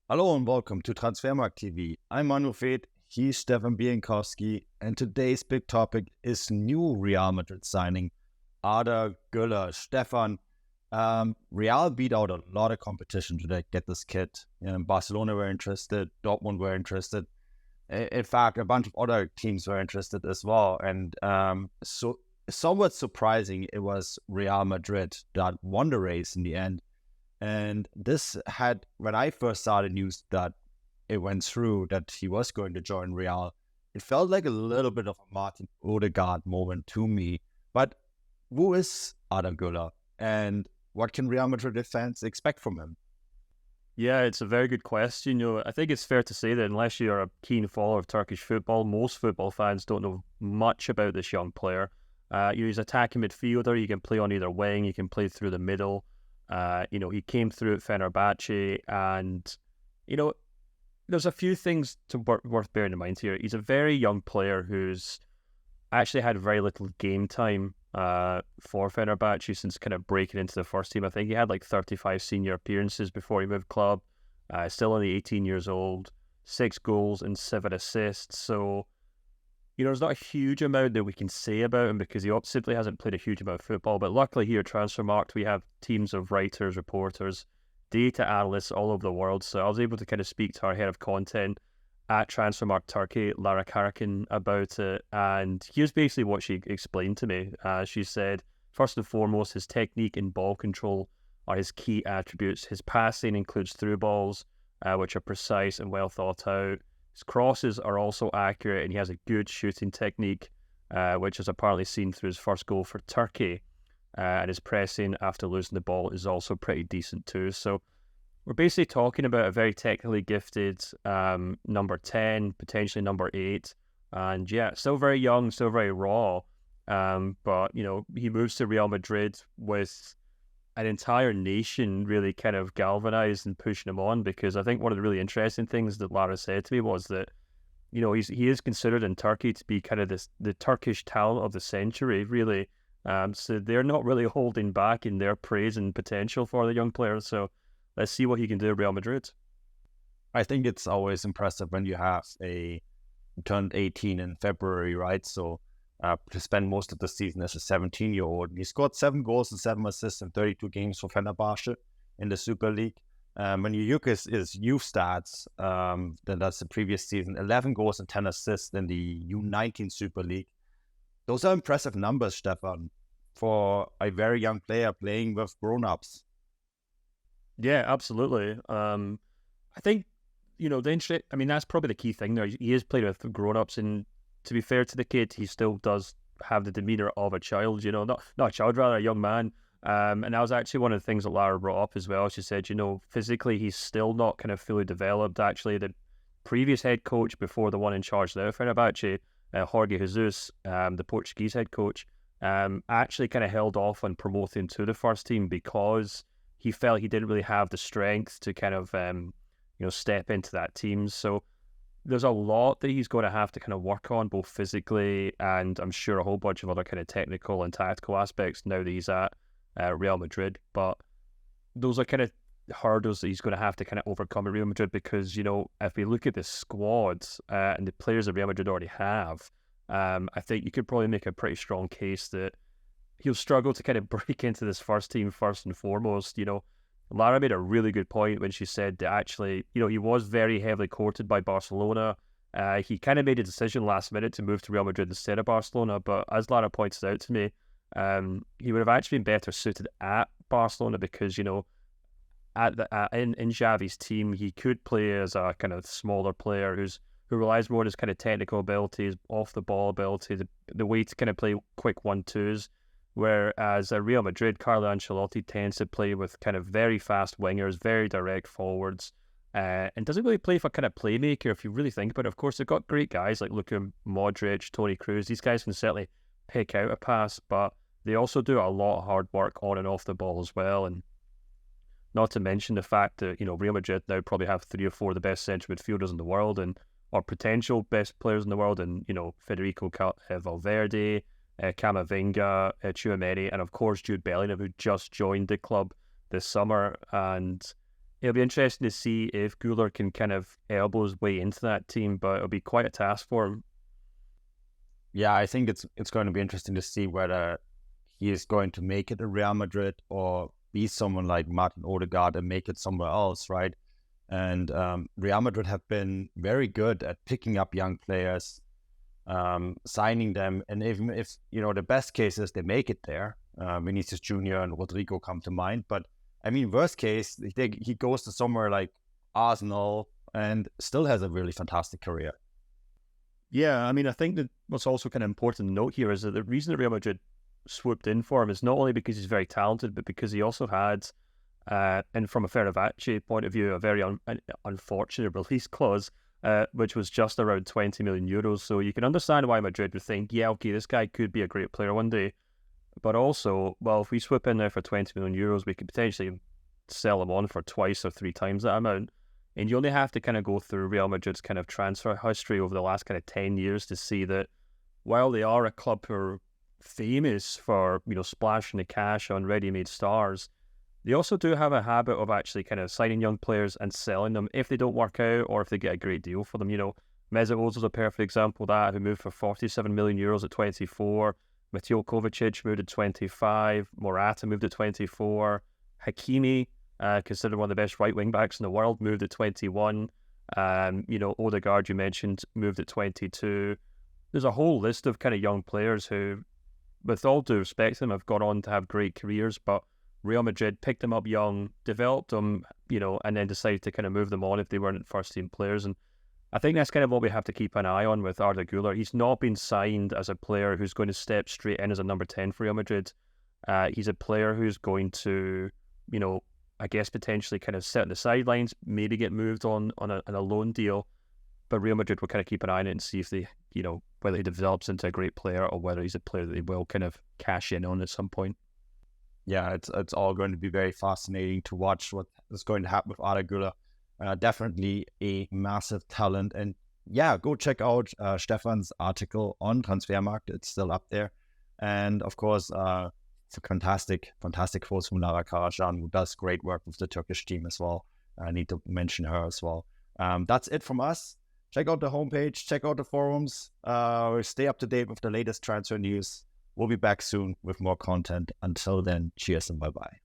Hello and welcome to Transfermarkt TV. I'm Manuel, he's Stefan Bienkowski, and today's big topic is new Real Madrid signing, Arda Güler. Stefan, Real beat out a lot of competition to get this kid. Barcelona were interested, Dortmund were interested. In fact, a bunch of other teams were interested as well. And so somewhat surprising, it was Real Madrid that won the race in the end. And this had, when I first saw the news that it went through, that he was going to join Real, it felt like a little bit of a Martin Odegaard moment to me. But who is Arda Güler, and what can Real Madrid fans expect from him? Yeah, it's a very good question. I think it's fair to say that unless you're a keen follower of Turkish football, most football fans don't know much about this young player. He's attacking midfielder. You can play on either wing. You can play through the middle. He came through at Fenerbahce, and there's a few things worth bearing in mind here. He's a very young player who's actually had very little game time for Fenerbahce since kind of breaking into the first team. I think he had like 35 senior appearances before he moved club. Still only 18 years old, 6 goals and 7 assists. So, there's not a huge amount that we can say about him because he simply hasn't played a huge amount of football. But luckily here at Transfermarkt, we have teams of writers, reporters, data analysts all over the world. So I was able to kind of speak to our head of content at Transfermarkt Turkey, Lara Karakin, about it. And here's basically what she explained to me. She said, first and foremost, his technique and ball control are his key attributes. His passing includes through balls, which are precise and well thought out. His crosses are also accurate, and he has a good shooting technique, which is apparently seen through his first goal for Turkey. And his pressing after losing the ball is also pretty decent too. So we're basically talking about a very technically gifted number 10, potentially number 8. And yeah, still very young, still very raw. But, he moves to Real Madrid with an entire nation really kind of galvanized and pushing him on, because I think one of the really interesting things that Lara said to me was that, he is considered in Turkey to be kind of the Turkish talent of the century, really. So they're not really holding back in their praise and potential for the young player. So let's see what he can do at Real Madrid. I think it's always impressive when you have turned 18 in February, right? So to spend most of the season as a 17-year-old. He scored 7 goals and 7 assists in 32 games for Fenerbahce in the Super League. When you look at his youth stats, then that's the previous season, 11 goals and 10 assists in the U19 Super League. Those are impressive numbers, Stefan, for a very young player playing with grown-ups. Yeah, absolutely. I think, that's probably the key thing there. He is playing with grown-ups, and to be fair to the kid, he still does have the demeanour of a child, not a child, rather a young man. And that was actually one of the things that Lara brought up as well. She said, physically he's still not kind of fully developed. Actually, the previous head coach before the one in charge now, Fenerbahce, Jorge Jesus, the Portuguese head coach, actually kind of held off on promoting to the first team because he felt he didn't really have the strength to kind of, step into that team. So there's a lot that he's going to have to kind of work on, both physically and I'm sure a whole bunch of other kind of technical and tactical aspects now that he's at Real Madrid. But those are kind of hurdles that he's going to have to kind of overcome at Real Madrid because, if we look at the squad and the players that Real Madrid already have, I think you could probably make a pretty strong case that he'll struggle to kind of break into this first team first and foremost. Lara made a really good point when she said that actually, he was very heavily courted by Barcelona. He kind of made a decision last minute to move to Real Madrid instead of Barcelona. But as Lara points out to me, he would have actually been better suited at Barcelona because, in Xavi's team, he could play as a kind of smaller player who relies more on his kind of technical abilities, off the ball ability, the way to kind of play quick 1-2s. Whereas at Real Madrid, Carlo Ancelotti tends to play with kind of very fast wingers, very direct forwards, and doesn't really play for kind of playmaker if you really think about it. Of course, they've got great guys like Luka Modric, Toni Kroos. These guys can certainly pick out a pass, but they also do a lot of hard work on and off the ball as well. And not to mention the fact that, Real Madrid now probably have 3 or 4 of the best central midfielders in the world or potential best players in the world, and, Federico Valverde, Camavinga, Tchouaméni, and of course Jude Bellingham, who just joined the club this summer. And It'll be interesting to see if Guler can kind of elbow his way into that team, but it'll be quite a task for him. Yeah, I think it's going to be interesting to see whether he is going to make it at Real Madrid or be someone like Martin Odegaard and make it somewhere else, right? And Real Madrid have been very good at picking up young players, signing them, and even if the best case is they make it there, Vinicius Junior and Rodrigo come to mind. But I mean, worst case, he goes to somewhere like Arsenal and still has a really fantastic career. Yeah, I mean, I think that what's also kind of important to note here is that the reason that Real Madrid swooped in for him is not only because he's very talented, but because he also had, and from a Fenerbahce point of view, a very unfortunate release clause, which was just around 20 million euros. So you can understand why Madrid would think, yeah, okay, this guy could be a great player one day. But also, well, if we swoop in there for 20 million euros, we could potentially sell him on for twice or three times that amount. And you only have to kind of go through Real Madrid's kind of transfer history over the last kind of 10 years to see that while they are a club who are famous for, splashing the cash on ready-made stars, they also do have a habit of actually kind of signing young players and selling them if they don't work out or if they get a great deal for them. Mesut Ozil's a perfect example of that, who moved for 47 million euros at 24. Mateo Kovacic moved at 25. Morata moved at 24. Hakimi, considered one of the best right wing backs in the world, moved at 21. Odegaard, you mentioned, moved at 22. There's a whole list of kind of young players who, with all due respect to them, have gone on to have great careers, but Real Madrid picked them up young, developed them, and then decided to kind of move them on if they weren't first team players. And I think that's kind of what we have to keep an eye on with Arda Guler. He's not been signed as a player who's going to step straight in as a number 10 for Real Madrid. He's a player who's going to, I guess potentially kind of sit on the sidelines, maybe get moved on a loan deal. But Real Madrid will kind of keep an eye on it and see if they, whether he develops into a great player or whether he's a player that they will kind of cash in on at some point. Yeah, it's all going to be very fascinating to watch what is going to happen with Arda Güler. Definitely a massive talent. And yeah, go check out Stefan's article on Transfermarkt. It's still up there. And of course, it's a fantastic quotes from Lara Karajan, who does great work with the Turkish team as well. I need to mention her as well. That's it from us. Check out the homepage, check out the forums, stay up to date with the latest transfer news. We'll be back soon with more content. Until then, cheers and bye-bye.